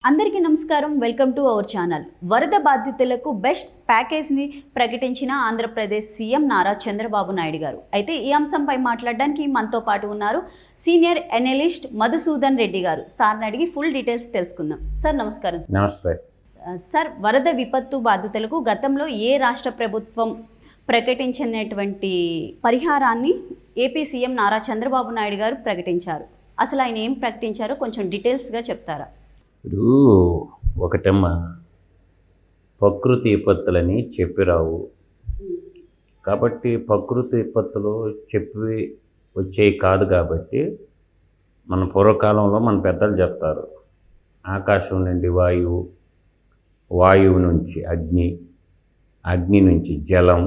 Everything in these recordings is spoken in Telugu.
అందరికీ నమస్కారం. Welcome to our channel. వరద బాధితులకు బెస్ట్ ప్యాకేజ్ని ప్రకటించిన ఆంధ్రప్రదేశ్ సీఎం నారా చంద్రబాబు నాయుడు గారు. అయితే ఈ అంశంపై మాట్లాడడానికి మనతో పాటు ఉన్నారు సీనియర్ ఎనలిస్ట్ మధుసూదన్ రెడ్డి గారు. సార్ని అడిగి ఫుల్ డీటెయిల్స్ తెలుసుకుందాం. సార్ నమస్కారం. నమస్తే సార్, వరద విపత్తు బాధితులకు గతంలో ఏ రాష్ట్ర ప్రభుత్వం ప్రకటించినటువంటి పరిహారాన్ని ఏపీ సీఎం నారా చంద్రబాబు నాయుడు గారు ప్రకటించారు. అసలు ఆయన ఏం ప్రకటించారో కొంచెం డీటెయిల్స్గా చెప్తారా? ఇప్పుడు ఒకటమ్మా, ప్రకృతి విపత్తులని చెప్పిరావు కాబట్టి ప్రకృతి విపత్తులు చెప్పి వచ్చేవి కాదు. కాబట్టి మన పూర్వకాలంలో మన పెద్దలు చెప్తారు, ఆకాశం నుండి వాయువు, వాయువు నుంచి అగ్ని, అగ్ని నుంచి జలం,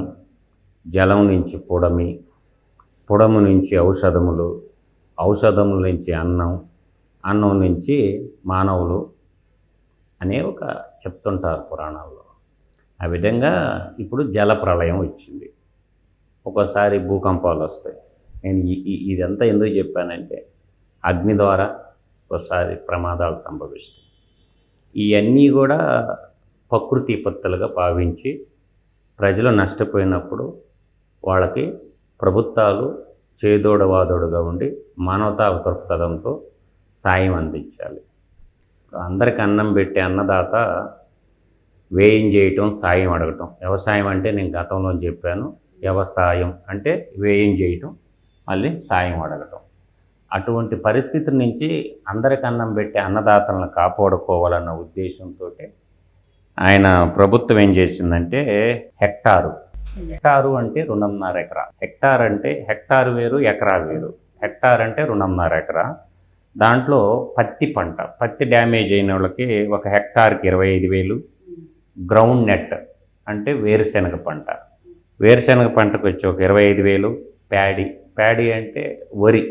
జలం నుంచి పుడమి, పుడము నుంచి ఔషధములు, ఔషధముల నుంచి అన్నం, అన్నం నుంచి మానవులు అనే ఒక చెప్తుంటారు పురాణాల్లో. ఆ విధంగా ఇప్పుడు జల ప్రళయం వచ్చింది, ఒక్కోసారి భూకంపాలు వస్తాయి. నేను ఇదంతా ఎందుకు చెప్పానంటే అగ్ని ద్వారా ఒకసారి ప్రమాదాలు సంభవిస్తాయి. ఇవన్నీ కూడా ప్రకృతి విపత్తులుగా భావించి ప్రజలు నష్టపోయినప్పుడు వాళ్ళకి ప్రభుత్వాలు చేదోడవాదోడుగా ఉండి మానవతా దృక్పథంతో సాయం అందించాలి. అందరికి అన్నం పెట్టే అన్నదాత వ్యయం చేయటం, సాయం అడగటం. వ్యవసాయం అంటే నేను గతంలో చెప్పాను, వ్యవసాయం అంటే వ్యయం చేయటం, మళ్ళీ సాయం అడగటం. అటువంటి పరిస్థితి నుంచి అందరికి అన్నం పెట్టే అన్నదాతలను కాపాడుకోవాలన్న ఉద్దేశంతో ఆయన ప్రభుత్వం ఏం చేసిందంటే హెక్టారు అంటే 2.5 ఎకరా. హెక్టార్ అంటే హెక్టార్ వేరు, ఎకరా వేరు. హెక్టార్ అంటే 2.5 ఎకరా. దాంట్లో పత్తి పంట, పత్తి డ్యామేజ్ అయిన వాళ్ళకి ఒక హెక్టార్కి 25,000. గ్రౌండ్ నెట్ అంటే వేరుశెనగ పంట, వేరుశెనగ పంటకు వచ్చి ఒక 25,000. ప్యాడీ, ప్యాడీ అంటే వరి,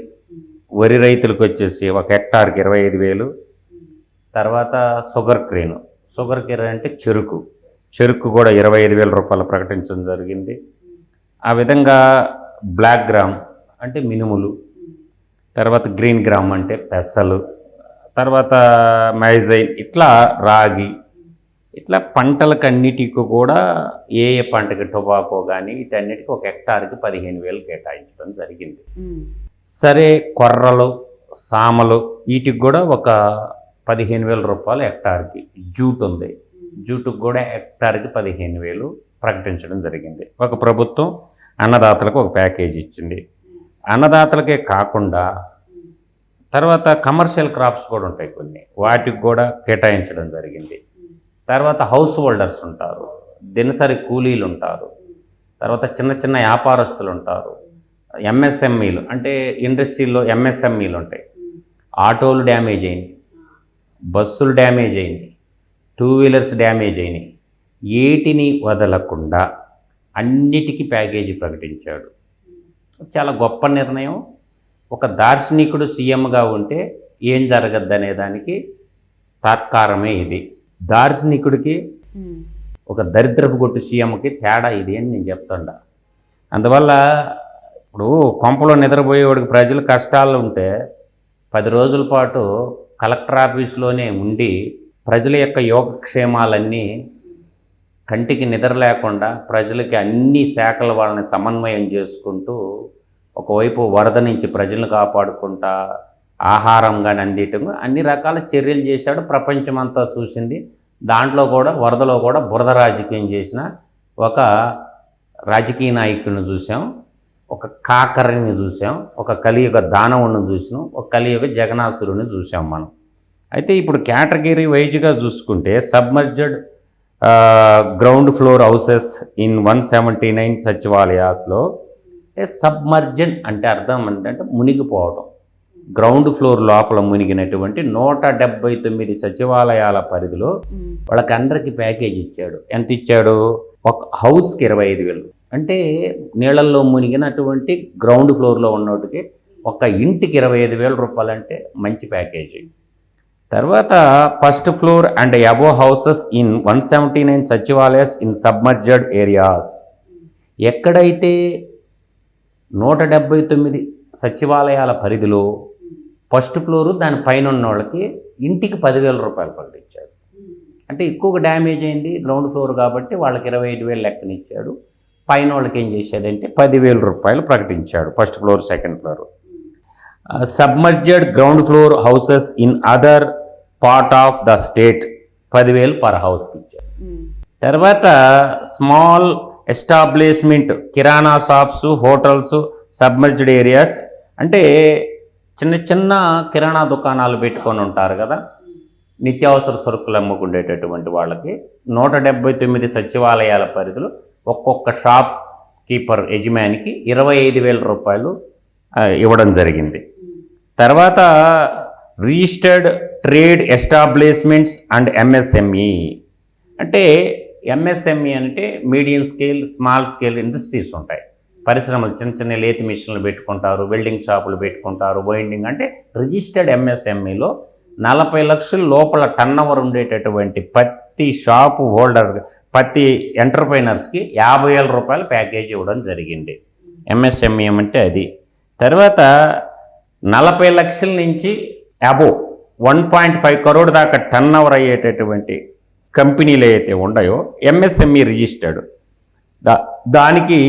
వరి రైతులకు వచ్చేసి ఒక హెక్టార్కి 25,000. తర్వాత షుగర్ కేన్, షుగర్ కేన్ అంటే చెరుకు, చెరుకు కూడా 25,000 రూపాయలు ప్రకటించడం జరిగింది. ఆ విధంగా బ్లాక్ గ్రామ్ అంటే మినుములు, తర్వాత గ్రీన్ గ్రామ్ అంటే పెసలు, తర్వాత మైజైన్, ఇట్లా రాగి, ఇట్లా పంటలకన్నిటికీ కూడా ఏ పంటకి టొబాకో కానీ వీటన్నిటికీ ఒక హెక్టార్కి 15,000 కేటాయించడం జరిగింది. సరే, కొర్రలు, సామలు వీటికి కూడా ఒక 15,000 రూపాయలు హెక్టార్కి. జూట్ ఉంది, జూటుకు కూడా హెక్టార్కి 15,000 ప్రకటించడం జరిగింది. ఒక ప్రభుత్వం అన్నదాతలకు ఒక ప్యాకేజ్ ఇచ్చింది. అన్నదాతలకే కాకుండా తర్వాత కమర్షియల్ క్రాప్స్ కూడా ఉంటాయి కొన్ని, వాటికి కూడా కేటాయించడం జరిగింది. తర్వాత హౌస్ హోల్డర్స్ ఉంటారు, దినసరి కూలీలు ఉంటారు, తర్వాత చిన్న చిన్న వ్యాపారస్తులు ఉంటారు, ఎంఎస్ఎంఈలు అంటే ఇండస్ట్రీల్లో ఎంఎస్ఎంఈలు ఉంటాయి. ఆటోలు డ్యామేజ్ అయినాయి, బస్సులు డ్యామేజ్ అయినాయి, 2 వీలర్స్ డ్యామేజ్ అయినాయి. ఏటిని వదలకుండా అన్నిటికీ ప్యాకేజీ ప్రకటించాడు. చాలా గొప్ప నిర్ణయం. ఒక దార్శనికుడు సీఎంగా ఉంటే ఏం జరగద్దు అనే దానికి తాత్కారమే ఇది. దార్శనికుడికి ఒక దరిద్రపు కొట్టు సీఎంకి తేడా ఇది అని నేను చెప్తుండా. అందువల్ల ఇప్పుడు కొంపలో నిద్రపోయేవాడికి ప్రజలు కష్టాలు ఉంటే 10 రోజుల పాటు కలెక్టర్ ఆఫీసులోనే ఉండి ప్రజల యొక్క యోగక్షేమాలన్నీ కంటికి నిద్ర లేకుండా ప్రజలకి అన్ని శాఖల వాళ్ళని సమన్వయం చేసుకుంటూ ఒకవైపు వరద నుంచి ప్రజలను కాపాడుకుంటా ఆహారం కానీ అందించడం అన్ని రకాల చర్యలు చేశాడు. ప్రపంచమంతా చూసింది. దాంట్లో కూడా వరదలో కూడా బురద రాజకీయం చేసిన ఒక రాజకీయ నాయకుడిని చూసాం, ఒక కాకరిని చూసాం, ఒక కలియుగ దానవుని చూసినాం, ఒక కలియుగ జగనాసురుని చూసాం మనం. అయితే ఇప్పుడు కేటగిరీ వైజ్గా చూసుకుంటే సబ్మర్జెడ్ గ్రౌండ్ ఫ్లోర్ హౌసెస్ ఇన్ 179 సచివాలయాస్లో సబ్మర్జెన్ అంటే అర్థం ఏంటంటే మునిగిపోవడం. గ్రౌండ్ ఫ్లోర్ లోపల మునిగినటువంటి 179 సచివాలయాల పరిధిలో వాళ్ళకి అందరికీ ప్యాకేజ్ ఇచ్చాడు. ఎంత ఇచ్చాడు? ఒక హౌస్కి 25,000. అంటే నీళ్ళల్లో మునిగినటువంటి గ్రౌండ్ ఫ్లోర్లో ఉన్నోటికి ఒక ఇంటికి 25,000 రూపాయలు అంటే మంచి ప్యాకేజీ. తర్వాత first floor and above houses in 179 సచివాలయాస్ ఇన్ సబ్మర్జెడ్ ఏరియాస్. ఎక్కడైతే 179 సచివాలయాల పరిధిలో ఫస్ట్ ఫ్లోరు దాని పైన ఉన్న వాళ్ళకి ఇంటికి 10,000 రూపాయలు ప్రకటించాడు. అంటే ఎక్కువగా డ్యామేజ్ అయింది గ్రౌండ్ ఫ్లోర్ కాబట్టి వాళ్ళకి 25,000 లెక్కనిచ్చాడు. పైన వాళ్ళకి ఏం చేశాడంటే 10,000 రూపాయలు ప్రకటించాడు. First floor, second floor. Submerged ground floor houses in other part of the state 10,000 per హౌస్కి ఇచ్చాడు. తర్వాత small establishment, kirana shops, hotels, submerged areas, అంటే చిన్న చిన్న కిరాణా దుకాణాలు పెట్టుకొని ఉంటారు కదా, నిత్యావసర సరుకులు అమ్ముకునేటటువంటి వాళ్ళకి 179 సచివాలయాల పరిధిలో ఒక్కొక్క షాప్ కీపర్ యజమానికి 25,000 రూపాయలు ఇవ్వడం జరిగింది. తర్వాత registered trade establishments and MSME, అంటే ఎంఎస్ఎంఈ అంటే medium scale, small scale industries ఉంటాయి. పరిశ్రమలు చిన్న చిన్న లేతి మిషన్లు పెట్టుకుంటారు, వెల్డింగ్ షాపులు పెట్టుకుంటారు, వైండింగ్, అంటే రిజిస్టర్డ్ ఎంఎస్ఎంఈలో 40 లక్షల లోపల టర్నోవర్ ఉండేటటువంటి ప్రతి షాపు హోల్డర్, ప్రతి ఎంటర్ప్రైనర్స్కి 50,000 రూపాయల ప్యాకేజ్ ఇవ్వడం జరిగింది. ఎంఎస్ఎంఈ అంటే అది. తర్వాత 40 లక్షల నుంచి అబోవ్ 1.5 crore దాకా టర్నోవర్ అయ్యేటటువంటి కంపెనీలు అయితే ఉన్నాయో ఎంఎస్ఎంఈ రిజిస్టర్డ్, దానికి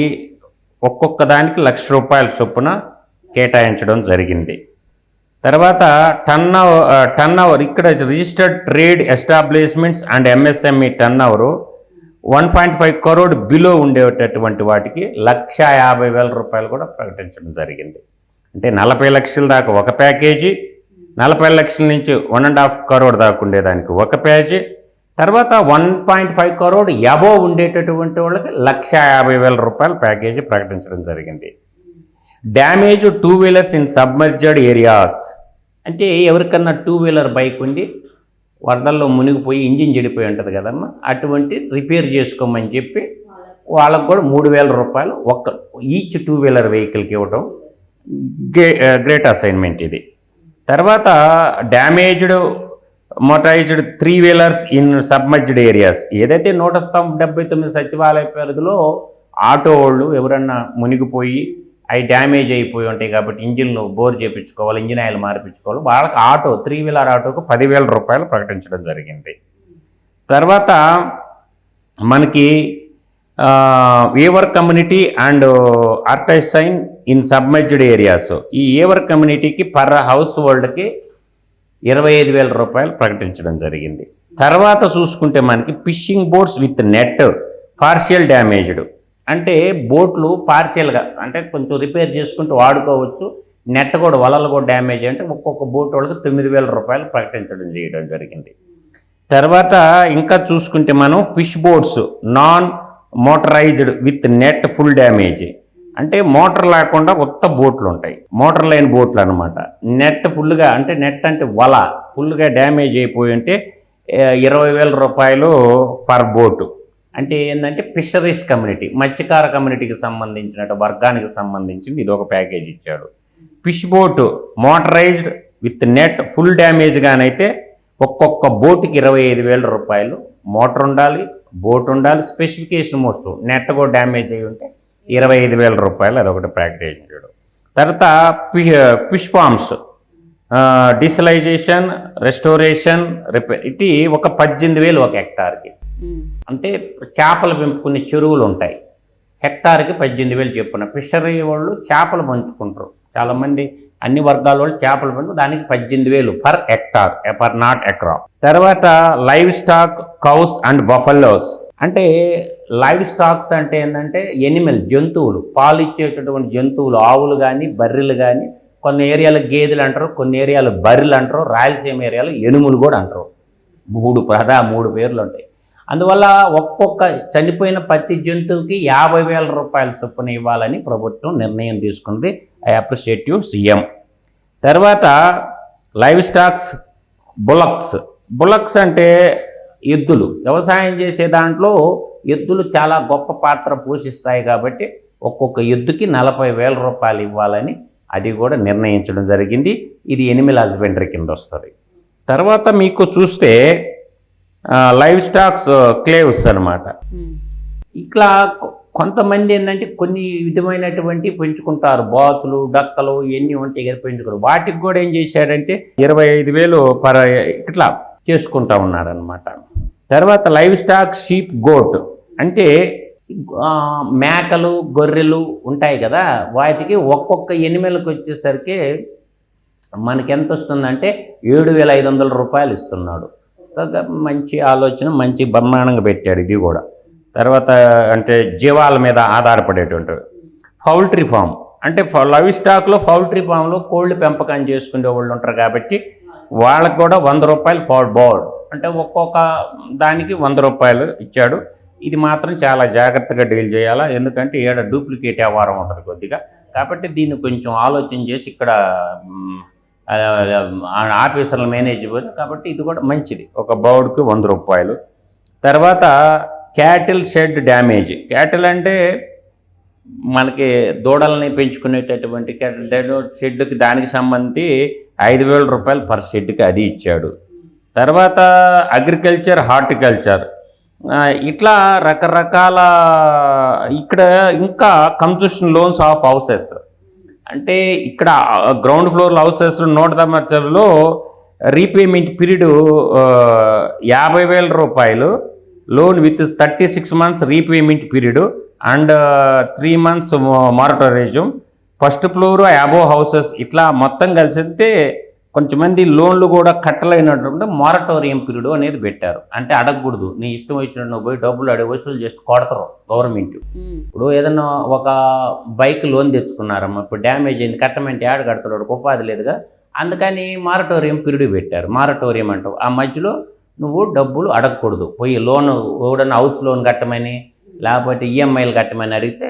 ఒక్కొక్క దానికి 1,00,000 రూపాయల చొప్పున కేటాయించడం జరిగింది. తర్వాత టర్నోవర్ ఇక్కడ registered trade establishments and MSME turnover 1.5 crore below ఉండేటటువంటి వాటికి 1,50,000 రూపాయలు కూడా ప్రకటించడం జరిగింది. అంటే 40 లక్షల దాకా ఒక ప్యాకేజీ, 40 లక్షల నుంచి 1.5 crore దాకా ఉండేదానికి ఒక ప్యాకేజీ, తర్వాత 1.5 crore అబోవ్ ఉండేటటువంటి వాళ్ళకి 1,50,000 రూపాయల ప్యాకేజీ ప్రకటించడం జరిగింది. Damage 2 wheelers in submerged areas, అంటే ఎవరికన్నా 2 వీలర్ బైక్ ఉండి వరదల్లో మునిగిపోయి ఇంజిన్ చెడిపోయి ఉంటుంది కదమ్మా, అటువంటి రిపేర్ చేసుకోమని చెప్పి వాళ్ళకు కూడా 3,000 రూపాయలు ఈచ్ 2 వీలర్ వెహికల్కి ఇవ్వడం గ్రేట్ అసైన్మెంట్ ఇది. తర్వాత damaged motorised 3 wheelers in submerged areas, ఏదైతే 179 సచివాలయ పరిధిలో ఆటో వాళ్ళు ఎవరన్నా మునిగిపోయి అవి డ్యామేజ్ అయిపోయి ఉంటాయి కాబట్టి ఇంజిన్లు బోర్ చేయించుకోవాలి, ఇంజిన్ ఆయిల్ మార్పించుకోవాలి, వాళ్ళకి 3 వీలర్ ఆటోకు 10,000 రూపాయలు ప్రకటించడం జరిగింది. తర్వాత మనకి weaver community and artisan in submerged areas, ఈ ఏవర్ కమ్యూనిటీకి పర్ హౌస్ హోల్డ్కి 25,000 రూపాయలు ప్రకటించడం జరిగింది. తర్వాత చూసుకుంటే మనకి fishing boats with net partial damaged, అంటే బోట్లు పార్షియల్గా అంటే కొంచెం రిపేర్ చేసుకుంటూ వాడుకోవచ్చు, నెట్ కూడా వలలు కూడా డ్యామేజ్ అంటే ఒక్కొక్క బోట్ వాళ్ళకి 9,000 రూపాయలు ప్రకటించడం చేయడం జరిగింది. తర్వాత ఇంకా చూసుకుంటే మనం fish boats non motorised with net full damage, అంటే మోటార్ లేకుండా కొత్త బోట్లు ఉంటాయి, మోటార్ లైన్ బోట్లు అనమాట. నెట్ ఫుల్గా, అంటే నెట్ అంటే వల ఫుల్గా డ్యామేజ్ అయిపోయి ఉంటే 20,000 రూపాయలు ఫర్ బోటు. అంటే ఏంటంటే ఫిషరీస్ కమ్యూనిటీ, మత్స్యకార కమ్యూనిటీకి సంబంధించిన వర్గానికి సంబంధించింది ఇది ఒక ప్యాకేజ్ ఇచ్చాడు. Fish boat motorised with net full damage గానైతే ఒక్కొక్క బోటుకి 25,000 రూపాయలు, మోటార్ ఉండాలి, బోట్ ఉండాలి, స్పెసిఫికేషన్ మోస్ట్ నెట్ కూడా డ్యామేజ్ అయ్యి ఉంటే 25,000 రూపాయలు, అదొకటి ప్యాకేజ్ ఇచ్చాడు. తర్వాత fish farms desalination, restoration, repair, ఇది ఒక 18,000 ఒక హెక్టార్కి. అంటే చేపలు పెంపుకునే చెరువులు ఉంటాయి, హెక్టార్కి 18,000 చెప్పున. ఫిషరీ వాళ్ళు చేపలు పెంచుకుంటారు చాలామంది, అన్ని వర్గాల వాళ్ళు చేపలు పెంచుకు, దానికి 18,000 పర్ హెక్టార్, పర్ నాట్ ఎక్రా. తర్వాత live stock cows and buffaloes, అంటే లైవ్ స్టాక్స్ అంటే ఏంటంటే ఎనిమల్ జంతువులు, పాలు ఇచ్చేటటువంటి జంతువులు, ఆవులు కానీ బర్రెలు కానీ, కొన్ని ఏరియాలో గేదెలు అంటారు, కొన్ని ఏరియాలో బర్రెలు అంటారు, రాయలసీమ ఏరియాలో ఎనుములు కూడా అంటారు. 3 పేర్లు ఉంటాయి. అందువల్ల ఒక్కొక్క చనిపోయిన ప్రతి జంతువుకి 50,000 రూపాయల చొప్పున ఇవ్వాలని ప్రభుత్వం నిర్ణయం తీసుకుంది. I appreciate you CM. తర్వాత లైవ్ స్టాక్స్ బులక్స్ అంటే ఎద్దులు, వ్యవసాయం చేసే దాంట్లో ఎద్దులు చాలా గొప్ప పాత్ర పోషిస్తాయి కాబట్టి ఒక్కొక్క ఎద్దుకి 40,000 రూపాయలు ఇవ్వాలని అది కూడా నిర్ణయించడం జరిగింది. ఇది ఎనిమల్ హస్బెండరీ కింద వస్తుంది. తర్వాత మీకు చూస్తే లైవ్ స్టాక్స్ క్లేవ్స్ అనమాట. ఇట్లా కొంతమంది ఏంటంటే కొన్ని విధమైనటువంటి పెంచుకుంటారు, బాతులు డక్కలు ఇవన్నీ ఉంటాయి కదా పెంచుకుంటారు. వాటికి కూడా ఏం చేశాడంటే 25,000 ఇట్లా చేసుకుంటా ఉన్నాడనమాట. తర్వాత లైవ్ స్టాక్ షీప్ గోట్ అంటే మేకలు గొర్రెలు ఉంటాయి కదా, వాటికి ఒక్కొక్క ఎనిమేలకు వచ్చేసరికి మనకి ఎంత వస్తుందంటే 7,500 రూపాయలు ఇస్తున్నాడు. మంచి ఆలోచన, మంచి బ్రహ్మాండంగా పెట్టాడు ఇది కూడా. తర్వాత అంటే జీవాల మీద ఆధారపడేటువంటి పౌల్ట్రీ ఫామ్ అంటే లైవ్ స్టాక్లో పౌల్ట్రీ ఫామ్లో కోళ్ళు పెంపకం చేసుకునే వాళ్ళు ఉంటారు కాబట్టి వాళ్ళకు కూడా 100 రూపాయలు ఫర్ బోర్డ్ అంటే ఒక్కొక్క దానికి 100 రూపాయలు ఇచ్చాడు. ఇది మాత్రం చాలా జాగ్రత్తగా డీల్ చేయాలా, ఎందుకంటే ఏడ డూప్లికేట్ వ్యవహారం ఉంటుంది కొద్దిగా. కాబట్టి దీన్ని కొంచెం ఆలోచన చేసి ఇక్కడ ఆఫీసర్లు మేనేజ్మెంట్ కాబట్టి ఇది కూడా మంచిది. ఒక బౌడ్కి 100 రూపాయలు. తర్వాత క్యాటిల్ షెడ్ డ్యామేజ్. క్యాటిల్ అంటే మనకి దూడల్ని పెంచుకునేటటువంటి క్యాటిల్ షెడ్కి దానికి సంబంధించి 5,000 రూపాయలు పర్ షెడ్కి అది ఇచ్చాడు. తర్వాత అగ్రికల్చర్ హార్టికల్చర్ ఇట్లా రకరకాల ఇక్కడ ఇంకా కన్స్ట్రక్షన్ లోన్స్ ఆఫ్ హౌసెస్ అంటే ఇక్కడ గ్రౌండ్ ఫ్లోర్ హౌసెస్ 190లో రీపేమెంట్ పీరియడ్ 50,000 రూపాయలు loan with 36 months repayment period and 3 months moratorium. First floor above houses ఇట్లా మొత్తం కలిసితే కొంచెమంది లోన్లు కూడా కట్టలేనటువంటి మారటోరియం పీరియడ్ అనేది పెట్టారు. అంటే అడగకూడదు, నీ ఇష్టం వచ్చినట్టు నువ్వు పోయి డబ్బులు అడిగి వసూలు చేసి కొడతారు గవర్నమెంట్. ఇప్పుడు ఏదన్నా ఒక బైక్ లోన్ తెచ్చుకున్నారమ్మా, ఇప్పుడు డ్యామేజ్ అయింది, కట్టమంటే యాడ్ కడతాడు, ఉపాధి లేదుగా, అందుకని మారటోరియం పీరియడ్ పెట్టారు. మారటోరియం అంటావు, ఆ మధ్యలో నువ్వు డబ్బులు అడగకూడదు. పోయి లోన్ ఎవడన్నా హౌస్ లోన్ కట్టమని లేకపోతే ఈఎంఐలు కట్టమని అడిగితే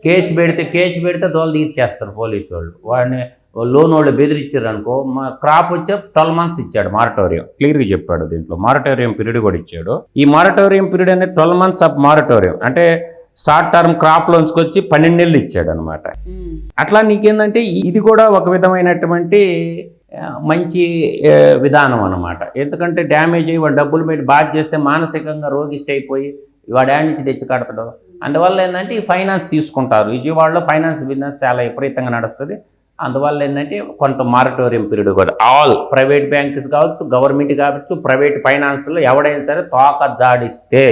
కేసు పెడితే దోలు తీర్చేస్తారు పోలీసు వాళ్ళు. వాడిని లోన్ వాళ్ళు బెదిరించారు అనుకో, మా క్రాప్ వచ్చే 12 months ఇచ్చాడు మారటోరియం. క్లియర్గా చెప్పాడు దీంట్లో. మారటోరియం పీరియడ్ కూడా ఇచ్చాడు. ఈ మారటోరియం పీరియడ్ అనేది 12 months ఆఫ్ మారటోరియం అంటే షార్ట్ టర్మ్ క్రాప్ లోన్స్కి వచ్చి 12 నెలలు ఇచ్చాడు అనమాట. అట్లా నీకేందంటే ఇది కూడా ఒక విధమైనటువంటి మంచి విధానం అన్నమాట. ఎందుకంటే డ్యామేజ్ అయ్యి వాడు డబ్బులు పెట్టి బాధ చేస్తే మానసికంగా రోగిష్ట అయిపోయి వాడు యాడ్ నుంచి తెచ్చి కడతాడు. అందువల్ల ఏంటంటే ఈ ఫైనాన్స్ తీసుకుంటారు. విజయవాడలో ఫైనాన్స్ బిజినెస్ చాలా విపరీతంగా నడుస్తుంది. అందువల్ల ఏంటంటే కొంత మారటోరియం పీరియడ్ కూడా ఆల్ ప్రైవేట్ బ్యాంక్స్ కావచ్చు, గవర్నమెంట్ కావచ్చు, ప్రైవేట్ ఫైనాన్స్లో ఎవడైనా సరే తోక జాడిస్తే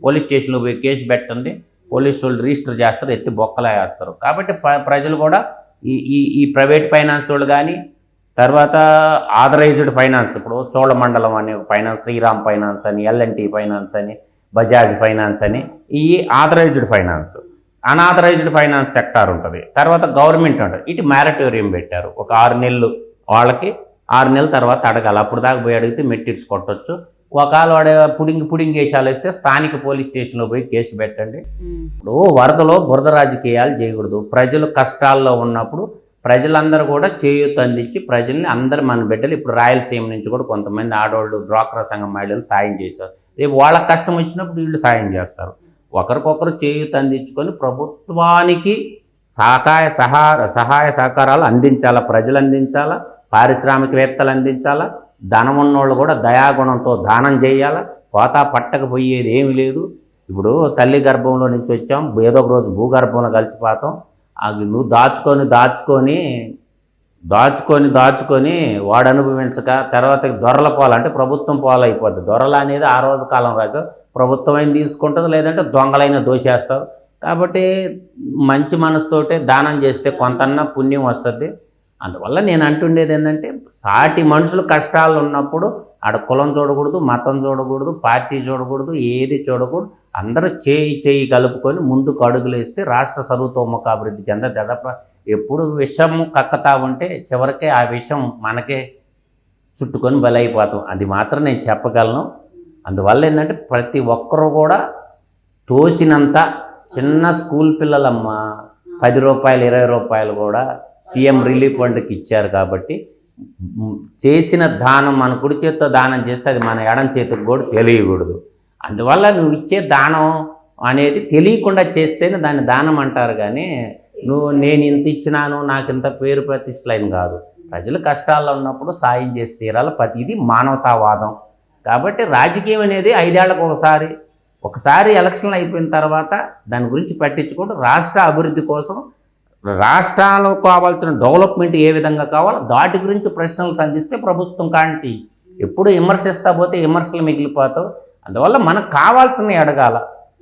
పోలీస్ స్టేషన్లో పోయి కేసు పెట్టండి, పోలీసు వాళ్ళు రిజిస్టర్ చేస్తారు, ఎత్తి బొక్కలా వేస్తారు. కాబట్టి ప్రజలు కూడా ఈ ప్రైవేట్ ఫైనాన్స్ వాళ్ళు కానీ తర్వాత ఆథరైజ్డ్ ఫైనాన్స్, ఇప్పుడు చోళమండలం అనే ఫైనాన్స్, శ్రీరామ్ ఫైనాన్స్ అని, ఎల్ఎన్టీ ఫైనాన్స్ అని, బజాజ్ ఫైనాన్స్ అని, ఈ authorised finance. Unauthorised finance sector ఉంటుంది. తర్వాత గవర్నమెంట్ ఉంటుంది. ఇటు మారటోరియం పెట్టారు. ఒక 6 నెలలు వాళ్ళకి, 6 నెలల తర్వాత అడగాలి. అప్పుడు దాకా పోయి అడిగితే మెట్టిట్స్ కొట్టచ్చు. ఒకవేళ వాడు పుడింగి వేషాలు వేస్తే స్థానిక పోలీస్ స్టేషన్లో పోయి కేసు పెట్టండి. ఇప్పుడు వరదలో బురద రాజకీయాలు చేయకూడదు. ప్రజలు కష్టాల్లో ఉన్నప్పుడు ప్రజలందరూ కూడా చేయూత అందించి ప్రజల్ని అందరూ మన బిడ్డలు ఇప్పుడు రాయలసీమ నుంచి కూడా కొంతమంది ఆడవాళ్ళు డ్వాక్రా సంఘం మహిళలు సాయం చేశారు. రేపు వాళ్ళకి కష్టం వచ్చినప్పుడు వీళ్ళు సాయం చేస్తారు. ఒకరికొకరు చేయూత అందించుకొని ప్రభుత్వానికి సహాయ సహకారాలు అందించాలా, ప్రజలు అందించాలా, పారిశ్రామికవేత్తలు అందించాలా, ధనం ఉన్నోళ్ళు కూడా దయాగుణంతో దానం చేయాలా. పోతా పట్టకపోయేది ఏమి లేదు. ఇప్పుడు తల్లి గర్భంలో నుంచి వచ్చాం, ఏదో ఒక రోజు భూగర్భంలో కలిసిపోతాం. అది నువ్వు దాచుకొని వాడు అనుభవించక తర్వాత దొరల పోలంటే ప్రభుత్వం పోలైపోద్ది. దొరల అనేది ఆ రోజు కాలం రాజు ప్రభుత్వం అయిన తీసుకుంటుంది, లేదంటే దొంగలైన దోషేస్తారు. కాబట్టి మంచి మనసుతోటే దానం చేస్తే కొంతన్నా పుణ్యం వస్తుంది. అందువల్ల నేను అంటుండేది ఏంటంటే సాటి మనుషులు కష్టాలు ఉన్నప్పుడు ఆడ కులం చూడకూడదు, మతం చూడకూడదు, పార్టీ చూడకూడదు, ఏది చూడకూడదు. అందరూ చేయి కలుపుకొని ముందుకు అడుగులు వేస్తే రాష్ట్ర సర్వతోముఖాభివృద్ధి చెందదు. ఎప్పుడు విషము కక్కతా ఉంటే చివరికే ఆ విషం మనకే చుట్టుకొని బలైపోతాం. అది మాత్రం నేను చెప్పగలను. అందువల్ల ఏంటంటే ప్రతి ఒక్కరూ కూడా తోసినంత చిన్న స్కూల్ పిల్లలమ్మ 10 రూపాయలు 20 రూపాయలు కూడా సీఎం రిలీఫ్ ఫండ్కి ఇచ్చారు. కాబట్టి చేసిన దానం మన కుడి చేతితో దానం చేస్తే అది మన ఎడం చేతికి కూడా తెలియకూడదు. అందువల్ల నువ్వు ఇచ్చే దానం అనేది తెలియకుండా చేస్తేనే దాన్ని దానం అంటారు. కానీ నేను ఇంత ఇచ్చినాను నాకు ఇంత పేరు ప్రతిష్టలైన కాదు. ప్రజలు కష్టాల్లో ఉన్నప్పుడు సాయం చేసి తీరాలి. ఇది మానవతావాదం. కాబట్టి రాజకీయం అనేది 5 ఏళ్లకు ఒకసారి ఒకసారి ఎలక్షన్లు అయిపోయిన తర్వాత దాని గురించి పట్టించుకుంటూ రాష్ట్ర అభివృద్ధి కోసం రాష్ట్రాలకు కావాల్సిన డెవలప్మెంట్ ఏ విధంగా కావాలో దాటి గురించి ప్రశ్నలు సంధిస్తే ప్రభుత్వం కాంచి ఎప్పుడు విమర్శిస్తా పోతే విమర్శలు మిగిలిపోతావు. అందువల్ల మనకు కావాల్సినవి అడగాల.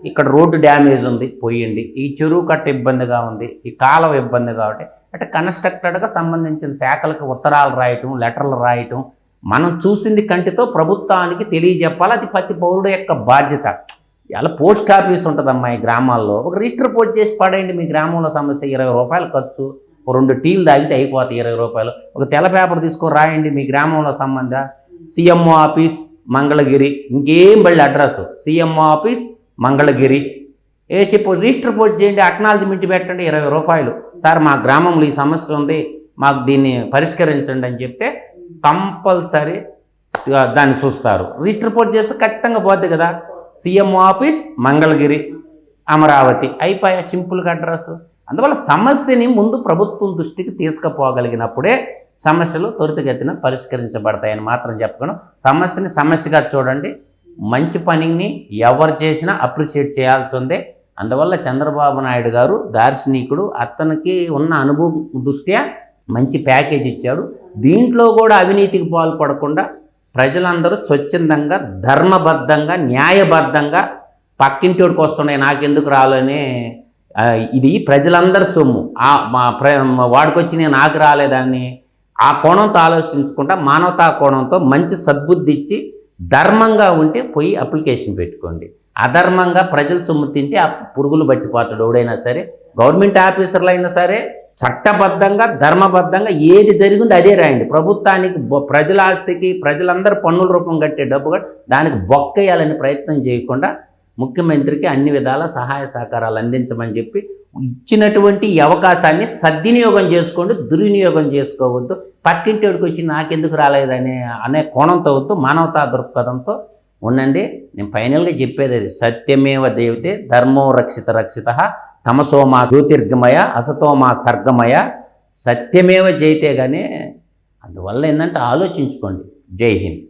ఇక్కడ రోడ్డు డ్యామేజ్ ఉంది పోయండి, ఈ చెరువు కట్ట ఇబ్బందిగా ఉంది, ఈ కాలువ ఇబ్బందిగా ఉంటే అంటే కన్స్ట్రక్టెడ్గా సంబంధించిన శాఖలకు ఉత్తరాలు రాయటం, లెటర్లు రాయటం, మనం చూసింది కంటితో ప్రభుత్వానికి తెలియజెప్పాలి. అది ప్రతి పౌరుడు యొక్క బాధ్యత. ఇలా పోస్ట్ ఆఫీస్ ఉంటుందమ్మా ఈ గ్రామాల్లో, ఒక రిజిస్టర్ పోస్ట్ చేసి పడేయండి. మీ గ్రామంలో సమస్య 20 రూపాయలు ఖర్చు, 2 టీలు తాగితే అయిపోతాయి 20 రూపాయలు. ఒక తెల్ల పేపర్ తీసుకొని రాయండి మీ గ్రామంలో సంబంధ సిఎంఓ ఆఫీస్ మంగళగిరి, ఇంకేం బళ్ళి అడ్రస్ సిఎంఓ ఆఫీస్ మంగళగిరి వేసి రిజిస్టర్ పోస్ట్ చేయండి, అక్నాలజ్మెంట్ పెట్టండి 20 రూపాయలు. సార్ మా గ్రామంలో ఈ సమస్య ఉంది, మాకు దీన్ని పరిష్కరించండి అని చెప్తే కంపల్సరీ దాన్ని చూస్తారు. రిజిస్టర్ పోస్ట్ చేస్తే ఖచ్చితంగా పోద్ది కదా. సిఎంఓ ఆఫీస్ మంగళగిరి అమరావతి అయిపోయా, సింపుల్గా అడ్రస్. అందువల్ల సమస్యని ముందు ప్రభుత్వం దృష్టికి తీసుకుపోగలిగినప్పుడే సమస్యలు త్వరితగతిన పరిష్కరించబడతాయని మాత్రం చెప్పగలను. సమస్యని సమస్యగా చూడండి. మంచి పనిని ఎవరు చేసినా అప్రిషియేట్ చేయాల్సి ఉంది. అందువల్ల చంద్రబాబు నాయుడు గారు దార్శనికుడు, అతనికి ఉన్న అనుభవం దృష్ట్యా మంచి ప్యాకేజ్ ఇచ్చాడు. దీంట్లో కూడా అవినీతికి పాల్పడకుండా ప్రజలందరూ స్వచ్ఛందంగా, ధర్మబద్ధంగా, న్యాయబద్ధంగా పక్కింటికి వస్తున్నాయి నాకెందుకు రాలని, ఇది ప్రజలందరి సొమ్ము, వాడికొచ్చి నేను నాకు రాలేదని ఆ కోణంతో ఆలోచించకుండా మానవతా కోణంతో మంచి సద్బుద్ధి ఇచ్చి ధర్మంగా ఉంటే పోయి అప్లికేషన్ పెట్టుకోండి. అధర్మంగా ప్రజల సొమ్ము తింటే ఆ పురుగులు పట్టిపోతాడు ఎవడైనా సరే. గవర్నమెంట్ ఆఫీసర్లు అయినా సరే చట్టబద్ధంగా, ధర్మబద్ధంగా ఏది జరిగిందో అదే రాయండి. ప్రభుత్వానికి ప్రజల ఆస్తికి ప్రజలందరూ పన్నుల రూపం కట్టే డబ్బుగా దానికి బొక్కేయాలని ప్రయత్నం చేయకుండా ముఖ్యమంత్రికి అన్ని విధాల సహాయ సహకారాలు అందించమని చెప్పి ఇచ్చినటువంటి ఈ అవకాశాన్ని సద్వినియోగం చేసుకోండి, దుర్వినియోగం చేసుకోవద్దు. పక్కింటికి వచ్చి నాకెందుకు రాలేదని అనే కోణంతో వద్దు, మానవతా దృక్పథంతో ఉండండి. నేను ఫైనల్గా చెప్పేది అది, సత్యమేవ దేవతే ధర్మో రక్షిత రక్షిత తమసోమా జ్యోతిర్గమయ అసతోమా సర్గమయ సత్యమేవ జయితే. కానీ అందువల్ల ఏంటంటే ఆలోచించుకోండి. జై హింద్.